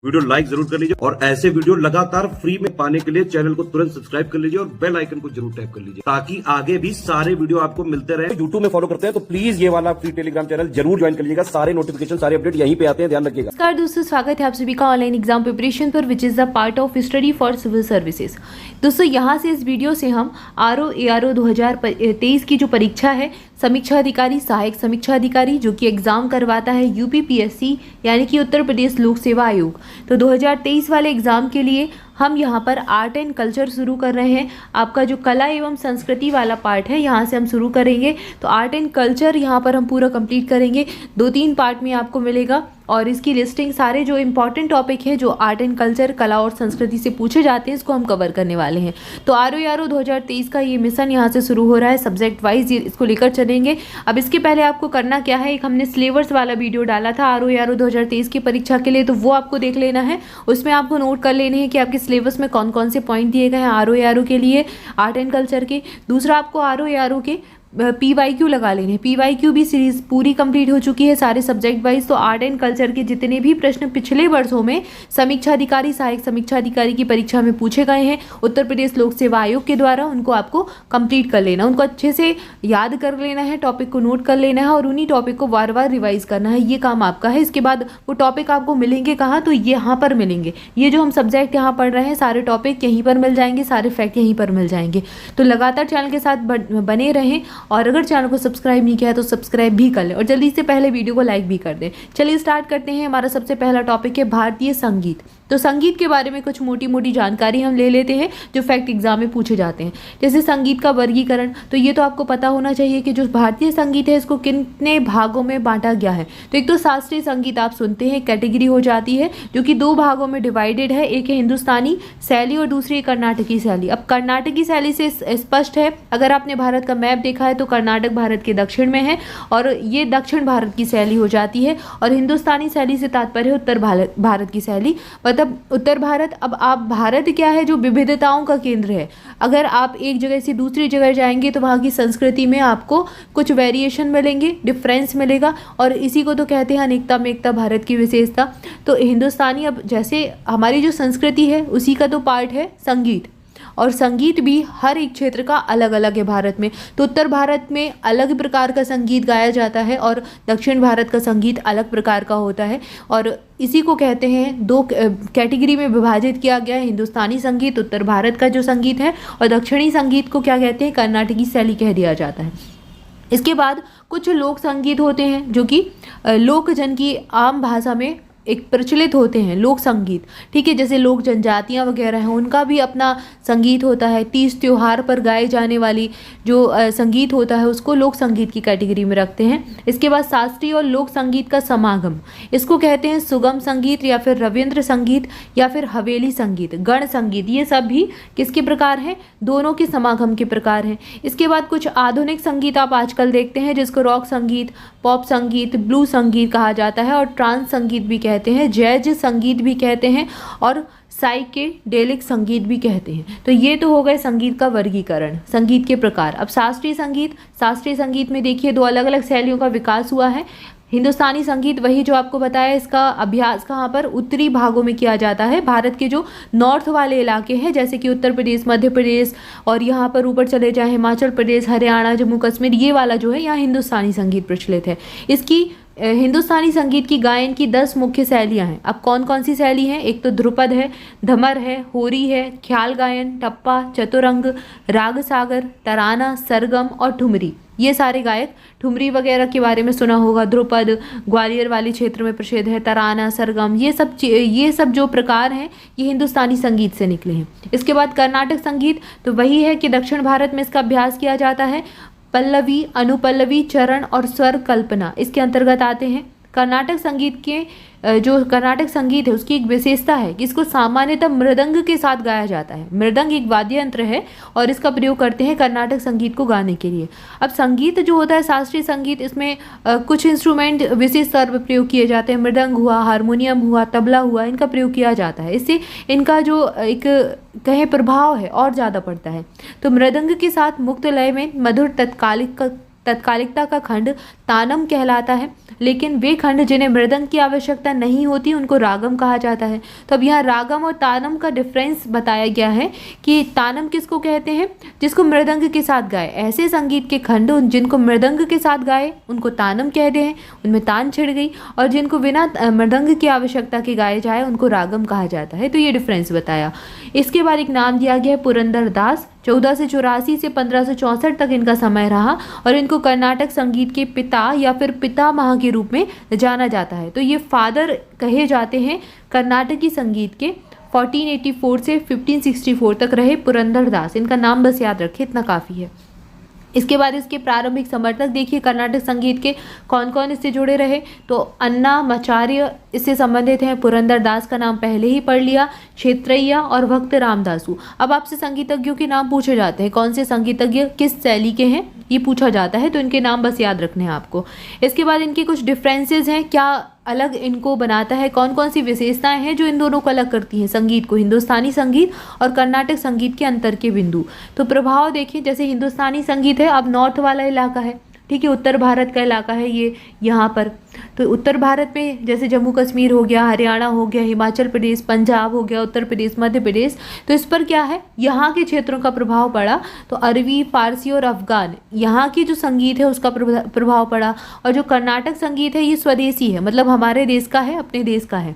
Video like जरूर कर लीजिए और ऐसे वीडियो लगातार फ्री में पाने के लिए चैनल को तुरंत सब्सक्राइब कर लीजिए और बेल आइकन को जरूर टैप कर लीजिए ताकि आगे भी सारे वीडियो आपको मिलते रहे। यूट्यूब में फॉलो करते हैं तो प्लीज ये वाला फ्री टेलीग्राम चैनल जरूर ज्वाइन कर लीजिएगा। सारे नोटिफिकेशन सारे अपडेट यहीं पे आते हैं, ध्यान रखिएगा। नमस्कार दोस्तों, स्वागत है आप सभी का ऑनलाइन एग्जाम प्रिपरेशन पर, which is the part of study for civil services. दोस्तों यहाँ से इस वीडियो से हम आरओ एआरओ 2023 की जो परीक्षा है, समीक्षा अधिकारी, सहायक समीक्षा अधिकारी, जो कि एग्जाम करवाता है यूपीपीएससी यानी कि उत्तर प्रदेश लोक सेवा आयोग। तो 2023 वाले एग्जाम के लिए हम यहाँ पर आर्ट एंड कल्चर शुरू कर रहे हैं। आपका जो कला एवं संस्कृति वाला पार्ट है यहाँ से हम शुरू करेंगे। तो आर्ट एंड कल्चर यहाँ पर हम पूरा कंप्लीट करेंगे, 2-3 पार्ट में आपको मिलेगा और इसकी लिस्टिंग सारे जो इंपॉर्टेंट टॉपिक है जो आर्ट एंड कल्चर, कला और संस्कृति से पूछे जाते हैं, इसको हम कवर करने वाले हैं। तो आरओ 2023 का ये मिशन यहाँ से शुरू हो रहा है, सब्जेक्ट वाइज इसको लेकर चलेंगे। अब इसके पहले आपको करना क्या है, एक हमने सिलेबस वाला वीडियो डाला था आरओ 2023 की परीक्षा के लिए, तो वो आपको देख लेना है। उसमें आपको नोट कर लेने हैं कि आपके सिलेबस में कौन कौन से पॉइंट दिए गए हैं आरओ के लिए, आर्ट एंड कल्चर के। दूसरा, आपको आरओ के PYQ लगा लेने। PYQ भी सीरीज पूरी कंप्लीट हो चुकी है सारे सब्जेक्ट वाइज। तो आर्ट एंड कल्चर के जितने भी प्रश्न पिछले वर्षों में समीक्षा अधिकारी, सहायक समीक्षा अधिकारी की परीक्षा में पूछे गए हैं उत्तर प्रदेश लोक सेवा आयोग के द्वारा, उनको आपको कंप्लीट कर लेना, उनको अच्छे से याद कर लेना है, टॉपिक को नोट कर लेना है और उन्हीं टॉपिक को बार बार रिवाइज करना है। ये काम आपका है। इसके बाद वो टॉपिक आपको मिलेंगे कहाँ, तो यहाँ पर मिलेंगे। ये जो हम सब्जेक्ट यहाँ पढ़ रहे हैं सारे टॉपिक यहीं पर मिल जाएंगे, सारे फैक्ट यहीं पर मिल जाएंगे। तो लगातार चैनल के साथ बने रहें और अगर चैनल को सब्सक्राइब नहीं किया है तो सब्सक्राइब भी कर लें और जल्दी से पहले वीडियो को लाइक भी कर दें। चलिए स्टार्ट करते हैं। हमारा सबसे पहला टॉपिक है भारतीय संगीत। तो संगीत के बारे में कुछ मोटी मोटी जानकारी हम ले लेते हैं जो फैक्ट एग्जाम में पूछे जाते हैं। जैसे संगीत का वर्गीकरण, तो ये तो आपको पता होना चाहिए कि जो भारतीय संगीत है इसको कितने भागों में बांटा गया है। तो एक तो शास्त्रीय संगीत आप सुनते हैं, कैटेगरी हो जाती है जो कि 2 भागों में डिवाइडेड है। एक है हिंदुस्तानी शैली और दूसरी है कर्नाटकी शैली। अब कर्नाटकी शैली से स्पष्ट है, अगर आपने भारत का मैप देखा है तो कर्नाटक भारत के दक्षिण में है और ये दक्षिण भारत की शैली हो जाती है। और हिंदुस्तानी शैली से तात्पर्य उत्तर भारत की शैली, मतलब उत्तर भारत। अब आप भारत क्या है, जो विविधताओं का केंद्र है। अगर आप एक जगह से दूसरी जगह जाएंगे तो वहाँ की संस्कृति में आपको कुछ वेरिएशन मिलेंगे, डिफरेंस मिलेगा और इसी को तो कहते हैं अनेकता में एकता, भारत की विशेषता। तो हिंदुस्तानी, अब जैसे हमारी जो संस्कृति है उसी का तो पार्ट है संगीत, और संगीत भी हर एक क्षेत्र का अलग अलग है भारत में। तो उत्तर भारत में अलग प्रकार का संगीत गाया जाता है और दक्षिण भारत का संगीत अलग प्रकार का होता है और इसी को कहते हैं 2 कैटेगरी में विभाजित किया गया है। हिंदुस्तानी संगीत उत्तर भारत का जो संगीत है और दक्षिणी संगीत को क्या कहते हैं, कर्नाटकी शैली कह दिया जाता है। इसके बाद कुछ लोक संगीत होते हैं जो कि लोकजन की आम भाषा में एक प्रचलित होते हैं, लोक संगीत, ठीक है। जैसे लोक जनजातियाँ वगैरह हैं, उनका भी अपना संगीत होता है। तीज त्योहार पर गाए जाने वाली जो संगीत होता है उसको लोक संगीत की कैटेगरी में रखते हैं। इसके बाद शास्त्रीय और लोक संगीत का समागम, इसको कहते हैं सुगम संगीत या फिर रविंद्र संगीत या फिर हवेली संगीत, गण संगीत। ये सब भी किसके प्रकार हैं, दोनों के समागम के प्रकार हैं। इसके बाद कुछ आधुनिक संगीत आप आजकल देखते हैं जिसको रॉक संगीत, पॉप संगीत, ब्लू संगीत कहा जाता है और ट्रांस संगीत भी कहते हैं, जैज संगीत भी कहते हैं और साइकेडेलिक संगीत भी कहते हैं। तो ये तो हो गए संगीत का वर्गीकरण, संगीत के प्रकार। अब शास्त्रीय संगीत में देखिए 2 अलग अलग शैलियों का विकास हुआ है। हिंदुस्तानी संगीत वही जो आपको बताया, इसका अभ्यास कहाँ पर, उत्तरी भागों में किया जाता है। भारत के जो नॉर्थ वाले इलाके हैं जैसे कि उत्तर प्रदेश, मध्य प्रदेश और यहाँ पर ऊपर चले जाए हिमाचल प्रदेश, हरियाणा, जम्मू कश्मीर, ये वाला जो है यहाँ हिंदुस्तानी संगीत प्रचलित है। इसकी हिंदुस्तानी संगीत की गायन की 10 मुख्य शैलियाँ हैं। अब कौन कौन सी शैली हैं, एक तो ध्रुपद है, धमर है, होरी है, ख्याल गायन, टप्पा, चतुरंग, राग सागर, तराना, सरगम और ठुमरी। ये सारे गायक, ठुमरी वगैरह के बारे में सुना होगा, ध्रुपद ग्वालियर वाले क्षेत्र में प्रसिद्ध है, तराना, सरगम, ये सब जो प्रकार हैं ये हिंदुस्तानी संगीत से निकले हैं। इसके बाद कर्नाटक संगीत, तो वही है कि दक्षिण भारत में इसका अभ्यास किया जाता है। पल्लवी, अनुपल्लवी, चरण और स्वर कल्पना इसके अंतर्गत आते हैं। कर्नाटक संगीत के जो कर्नाटक संगीत है उसकी एक विशेषता है कि इसको सामान्यतः मृदंग के साथ गाया जाता है। मृदंग एक वाद्य यंत्र है और इसका प्रयोग करते हैं कर्नाटक संगीत को गाने के लिए। अब संगीत जो होता है शास्त्रीय संगीत, इसमें कुछ इंस्ट्रूमेंट विशेष तौर पर प्रयोग किए जाते हैं। मृदंग हुआ, हारमोनियम हुआ, तबला हुआ, इनका प्रयोग किया जाता है। इससे इनका जो एक कहें प्रभाव है और ज़्यादा पड़ता है। तो मृदंग के साथ मुक्त लय में मधुर तत्कालिकता का खंड तानम कहलाता है, लेकिन वे खंड जिन्हें मृदंग की आवश्यकता नहीं होती उनको रागम कहा जाता है। तो अब यहाँ रागम और तानम का डिफरेंस बताया गया है कि तानम किसको कहते हैं, जिसको मृदंग के साथ गाए। ऐसे संगीत के खंड जिनको मृदंग के साथ गाए उनको तानम कहते हैं, उनमें तान छिड़ गई, और जिनको बिना मृदंग की आवश्यकता के गाए जाए उनको रागम कहा जाता है। तो ये डिफरेंस बताया। इसके बाद एक नाम दिया गया है पुरंदर दास। 1484 से 1564 तक इनका समय रहा और इनको कर्नाटक संगीत के पिता या फिर पितामह के रूप में जाना जाता है। तो ये फादर कहे जाते हैं कर्नाटकी संगीत के। 1484 से 1564 तक रहे पुरंदर दास। इनका नाम बस याद रखें, इतना काफ़ी है। इसके बाद इसके प्रारंभिक समर्थक देखिए कर्नाटक संगीत के कौन कौन इससे जुड़े रहे। तो अन्नामाचार्य इससे संबंधित हैं। पुरंदर दास का नाम पहले ही पढ़ लिया, क्षेत्रैया और भक्त रामदासु। अब आपसे संगीतज्ञों के नाम पूछे जाते हैं, कौन से संगीतज्ञ किस शैली के हैं ये पूछा जाता है, तो इनके नाम बस याद रखने हैं आपको। इसके बाद इनके कुछ डिफरेंसेस हैं, क्या अलग इनको बनाता है, कौन कौन सी विशेषताएं हैं जो इन दोनों को अलग करती हैं संगीत को, हिंदुस्तानी संगीत और कर्नाटक संगीत के अंतर के बिंदु। तो प्रभाव देखिए, जैसे हिंदुस्तानी संगीत है, अब नॉर्थ वाला इलाका है, ठीक है, उत्तर भारत का इलाका है ये यहाँ पर। तो उत्तर भारत में जैसे जम्मू कश्मीर हो गया, हरियाणा हो गया, हिमाचल प्रदेश, पंजाब हो गया, उत्तर प्रदेश, मध्य प्रदेश, तो इस पर क्या है, यहाँ के क्षेत्रों का प्रभाव पड़ा। तो अरबी, फारसी और अफगान यहाँ की जो संगीत है उसका प्रभाव पड़ा। और जो कर्नाटक संगीत है ये स्वदेशी है, मतलब हमारे देश का है, अपने देश का है।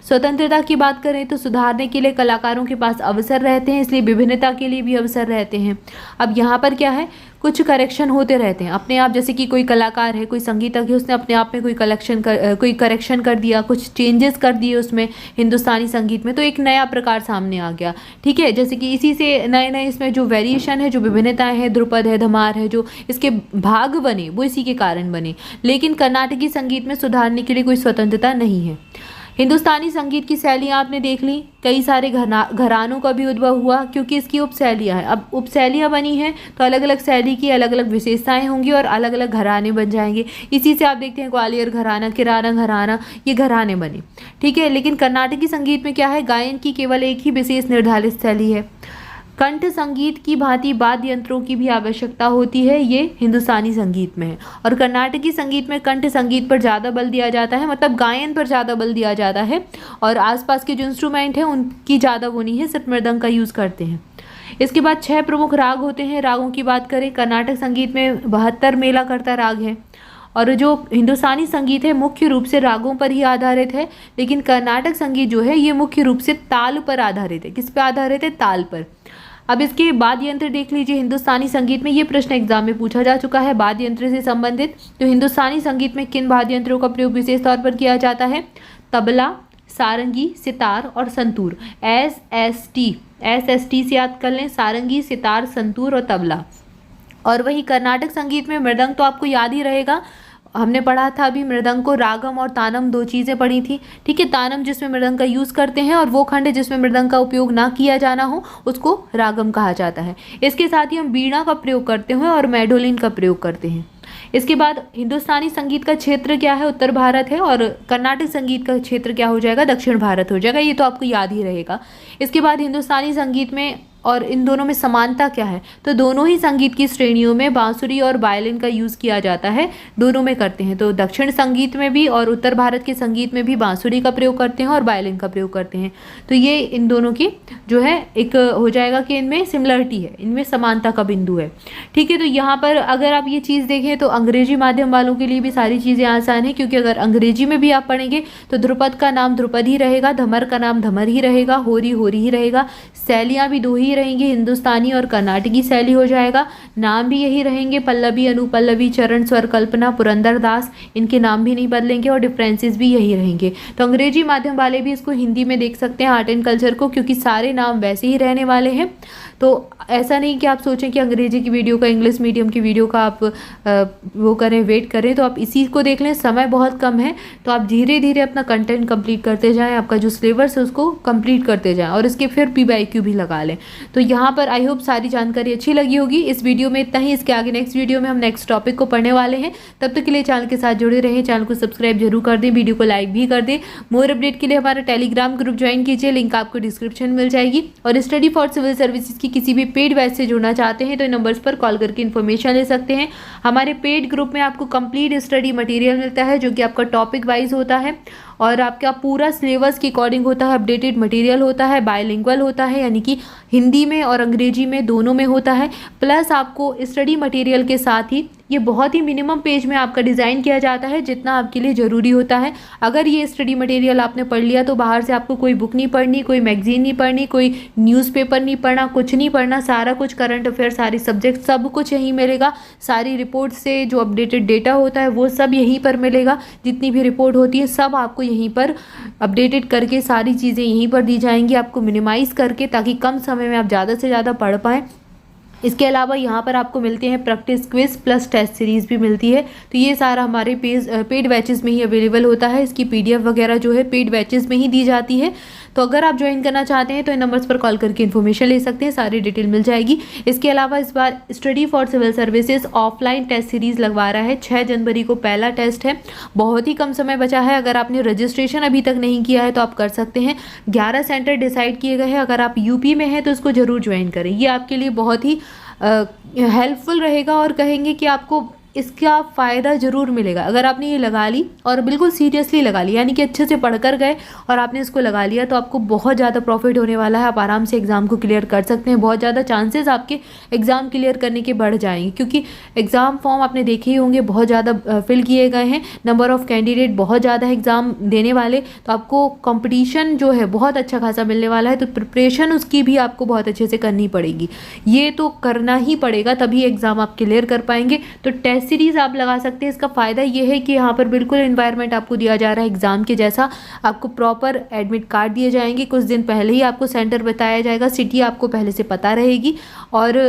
स्वतंत्रता की बात करें तो सुधारने के लिए कलाकारों के पास अवसर रहते हैं, इसलिए विभिन्नता के लिए भी अवसर रहते हैं। अब यहाँ पर क्या है, कुछ करेक्शन होते रहते हैं अपने आप, जैसे कि कोई कलाकार है, कोई संगीतज्ञ, उसने अपने आप में कोई करेक्शन कर दिया, कुछ चेंजेस कर दिए उसमें हिंदुस्तानी संगीत में, तो एक नया प्रकार सामने आ गया, ठीक है। जैसे कि इसी से नए नए इसमें जो वेरिएशन है, जो विभिन्नताएं हैं, ध्रुपद है, धमार है, जो इसके भाग बने वो इसी के कारण बने। लेकिन कर्नाटकी संगीत में सुधारने के लिए कोई स्वतंत्रता नहीं है। हिंदुस्तानी संगीत की शैलियाँ आपने देख ली, कई सारे घरानों का भी उद्भव हुआ क्योंकि इसकी उपशैलियाँ हैं। अब उपशैलियाँ बनी हैं तो अलग अलग शैली की अलग अलग विशेषताएं होंगी और अलग अलग घराने बन जाएंगे। इसी से आप देखते हैं ग्वालियर घराना, किराना घराना, ये घराने बने, ठीक है। लेकिन कर्नाटकी संगीत में क्या है, गायन की केवल एक ही विशेष निर्धारित शैली है। कंठ संगीत की भांति वाद्य यंत्रों की भी आवश्यकता होती है, ये हिंदुस्तानी संगीत में है। और कर्नाटकी संगीत में कंठ संगीत पर ज़्यादा बल दिया जाता है, मतलब गायन पर ज़्यादा बल दिया जाता है, और आसपास के जो इंस्ट्रूमेंट हैं उनकी ज़्यादा वो नहीं है, सिर्फ मृदंग का यूज़ करते हैं। इसके बाद 6 प्रमुख राग होते हैं। रागों की बात करें, कर्नाटक संगीत में 72 मेला करता राग है, और जो हिंदुस्तानी संगीत है मुख्य रूप से रागों पर ही आधारित है, लेकिन कर्नाटक संगीत जो है ये मुख्य रूप से ताल पर आधारित है। किस पे आधारित है, ताल पर। अब इसके वाद्य यंत्र देख लीजिए, हिंदुस्तानी संगीत में ये प्रश्न एग्जाम में पूछा जा चुका है वाद्य यंत्र से संबंधित। तो हिंदुस्तानी संगीत में किन वाद्य यंत्रों का प्रयोग विशेष तौर पर किया जाता है, तबला, सारंगी, सितार और संतूर। SST से याद कर लें, सारंगी, सितार, संतूर और तबला। और वही कर्नाटक संगीत में मृदंग तो आपको याद ही रहेगा, हमने पढ़ा था अभी मृदंग को, रागम और तानम 2 चीज़ें पढ़ी थी, ठीक है। तानम जिसमें मृदंग का यूज़ करते हैं और वो खंड जिसमें मृदंग का उपयोग ना किया जाना हो उसको रागम कहा जाता है। इसके साथ ही हम वीणा का प्रयोग करते हैं और मैंडोलिन का प्रयोग करते हैं। इसके बाद हिंदुस्तानी संगीत का क्षेत्र क्या है, उत्तर भारत है, और कर्नाटक संगीत का क्षेत्र क्या हो जाएगा, दक्षिण भारत हो जाएगा। ये तो आपको याद ही रहेगा। इसके बाद हिंदुस्तानी संगीत में और इन दोनों में समानता क्या है, तो दोनों ही संगीत की श्रेणियों में बांसुरी और वायलिन का यूज़ किया जाता है, दोनों में करते हैं। तो दक्षिण संगीत में भी और उत्तर भारत के संगीत में भी बांसुरी का प्रयोग करते हैं और वायलिन का प्रयोग करते हैं। तो ये इन दोनों की जो है एक हो जाएगा कि इनमें सिमिलरिटी है, इनमें समानता का बिंदु है, ठीक है। तो यहाँ पर अगर आप ये चीज़ देखें तो अंग्रेजी माध्यम वालों के लिए भी सारी चीज़ें आसान है, क्योंकि अगर अंग्रेजी में भी आप पढ़ेंगे तो ध्रुपद का नाम ध्रुपद ही रहेगा, धमर का नाम धमर ही रहेगा, होरी होरी ही रहेगा, शैलियाँ भी 2 ही रहेंगी, हिंदुस्तानी और कर्नाटकी शैली हो जाएगा, नाम भी यही रहेंगे, पल्लवी, अनुपल्लवी, चरण, स्वर, कल्पना, पुरंदर दास, इनके नाम भी नहीं बदलेंगे और डिफरेंसेस भी यही रहेंगे। तो अंग्रेजी माध्यम वाले भी इसको हिंदी में देख सकते हैं आर्ट एंड कल्चर को, क्योंकि सारे नाम वैसे ही रहने वाले हैं। तो ऐसा नहीं कि आप सोचें कि अंग्रेजी की वीडियो का, इंग्लिश मीडियम की वीडियो का आप वो करें, वेट करें, तो आप इसी को देख लें। समय बहुत कम है, तो आप धीरे धीरे अपना कंटेंट कंप्लीट करते जाएं, आपका जो सिलेबस है उसको कंप्लीट करते जाएं और इसके फिर PYQ भी लगा लें। तो यहाँ पर आई होप सारी जानकारी अच्छी लगी होगी। इस वीडियो में इतना ही, इसके आगे नेक्स्ट वीडियो में हम नेक्स्ट टॉपिक को पढ़ने वाले हैं। तब तक के लिए चैनल के साथ जुड़े रहें, चैनल को सब्सक्राइब जरूर कर दें, वीडियो को लाइक भी कर दें। मोर अपडेट के लिए हमारा टेलीग्राम ग्रुप ज्वाइन कीजिए, लिंक आपको डिस्क्रिप्शन में मिल जाएगी। और स्टडी फॉर सिविल सर्विसेज की की किसी भी पेड बैच से जुड़ना चाहते हैं तो इन नंबर्स पर कॉल करके इन्फॉर्मेशन ले सकते हैं। हमारे पेड ग्रुप में आपको कंप्लीट स्टडी मटेरियल मिलता है जो कि आपका टॉपिक वाइज होता है और आपका पूरा सिलेबस के अकॉर्डिंग होता है, अपडेटेड मटेरियल होता है, बायलिंगुअल होता है यानी कि हिंदी में और अंग्रेजी में दोनों में होता है। प्लस आपको स्टडी मटेरियल के साथ ही ये बहुत ही मिनिमम पेज में आपका डिज़ाइन किया जाता है जितना आपके लिए ज़रूरी होता है। अगर ये स्टडी मटेरियल आपने पढ़ लिया तो बाहर से आपको कोई बुक नहीं पढ़नी, कोई मैगजीन नहीं पढ़नी, कोई न्यूज़पेपर नहीं पढ़ना, कुछ नहीं पढ़ना। सारा कुछ करंट अफेयर, सारी सब्जेक्ट, सब कुछ यहीं मिलेगा। सारी रिपोर्ट से जो अपडेटेड डेटा होता है वो सब यहीं पर मिलेगा। जितनी भी रिपोर्ट होती है सब आपको यहीं पर अपडेटेड करके सारी चीज़ें यहीं पर दी जाएंगी, आपको मिनिमाइज़ करके, ताकि कम समय में आप ज़्यादा से ज़्यादा पढ़ पाएँ। इसके अलावा यहाँ पर आपको मिलते हैं practice quiz plus test series भी मिलती है। तो ये सारा हमारे पेड बैचेस में ही अवेलेबल होता है। इसकी PDF वगैरह जो है पेड बैचेस में ही दी जाती है। तो अगर आप ज्वाइन करना चाहते हैं तो इन नंबर्स पर कॉल करके इन्फॉर्मेशन ले सकते हैं, सारी डिटेल मिल जाएगी। इसके अलावा इस बार study for civil services offline test series लगवा रहा है। 6 जनवरी को पहला टेस्ट है। बहुत ही कम समय बचा है। अगर आपने रजिस्ट्रेशन अभी तक नहीं किया है तो आप कर सकते हैं। 11 सेंटर डिसाइड किए गए हैं। अगर आप UP में हैं तो इसको ज़रूर ज्वाइन करें। ये आपके लिए बहुत ही हेल्पफुल रहेगा और कहेंगे कि आपको इसका फ़ायदा ज़रूर मिलेगा। अगर आपने ये लगा ली और बिल्कुल सीरियसली लगा ली, यानी कि अच्छे से पढ़ कर गए और आपने इसको लगा लिया, तो आपको बहुत ज़्यादा प्रॉफिट होने वाला है। आप आराम से एग्ज़ाम को क्लियर कर सकते हैं। बहुत ज़्यादा चांसेस आपके एग्ज़ाम क्लियर करने के बढ़ जाएंगे क्योंकि एग्ज़ाम फॉर्म आपने देखे ही होंगे, बहुत ज़्यादा फिल किए गए हैं। नंबर ऑफ़ कैंडिडेट बहुत ज़्यादा है एग्ज़ाम देने वाले, तो आपको कॉम्पिटिशन जो है बहुत अच्छा खासा मिलने वाला है। तो प्रिपरेशन उसकी भी आपको बहुत अच्छे से करनी पड़ेगी। ये तो करना ही पड़ेगा, तभी एग्ज़ाम आप क्लियर कर पाएंगे। तो टेस्ट सीरीज़ आप लगा सकते हैं। इसका फ़ायदा ये है कि यहाँ पर बिल्कुल एनवायरनमेंट आपको दिया जा रहा है एग्ज़ाम के जैसा। आपको प्रॉपर एडमिट कार्ड दिए जाएंगे। कुछ दिन पहले ही आपको सेंटर बताया जाएगा। सिटी आपको पहले से पता रहेगी और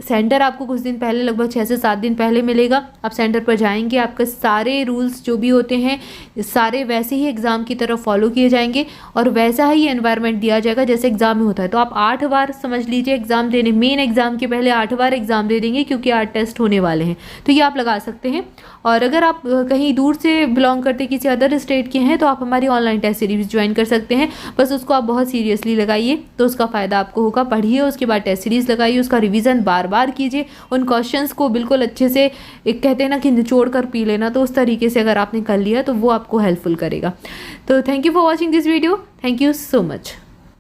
सेंटर आपको कुछ दिन पहले, लगभग 6 से 7 दिन पहले मिलेगा। आप सेंटर पर जाएंगे, आपके सारे रूल्स जो भी होते हैं सारे वैसे ही एग्ज़ाम की तरफ फॉलो किए जाएंगे और वैसा ही एनवायरनमेंट दिया जाएगा जैसे एग्ज़ाम में होता है। तो आप 8 बार समझ लीजिए एग्ज़ाम देने, मेन एग्ज़ाम के पहले 8 बार एग्ज़ाम दे देंगे क्योंकि 8 टेस्ट होने वाले हैं। तो ये आप लगा सकते हैं। और अगर आप कहीं दूर से बिलोंग करते, किसी अदर स्टेट के हैं, तो आप हमारी ऑनलाइन टेस्ट सीरीज़ ज्वाइन कर सकते हैं। बस उसको आप बहुत सीरियसली लगाइए तो उसका फ़ायदा आपको होगा। पढ़िए, उसके बाद टेस्ट सीरीज़ लगाइए, उसका रिवीजन बार कीजिए, उन क्वेश्चंस को बिल्कुल अच्छे से, एक कहते हैं ना कि निचोड़ कर पी लेना, तो उस तरीके से अगर आपने कर लिया तो वो आपको हेल्पफुल करेगा। तो thank you for watching this video. Thank you so much.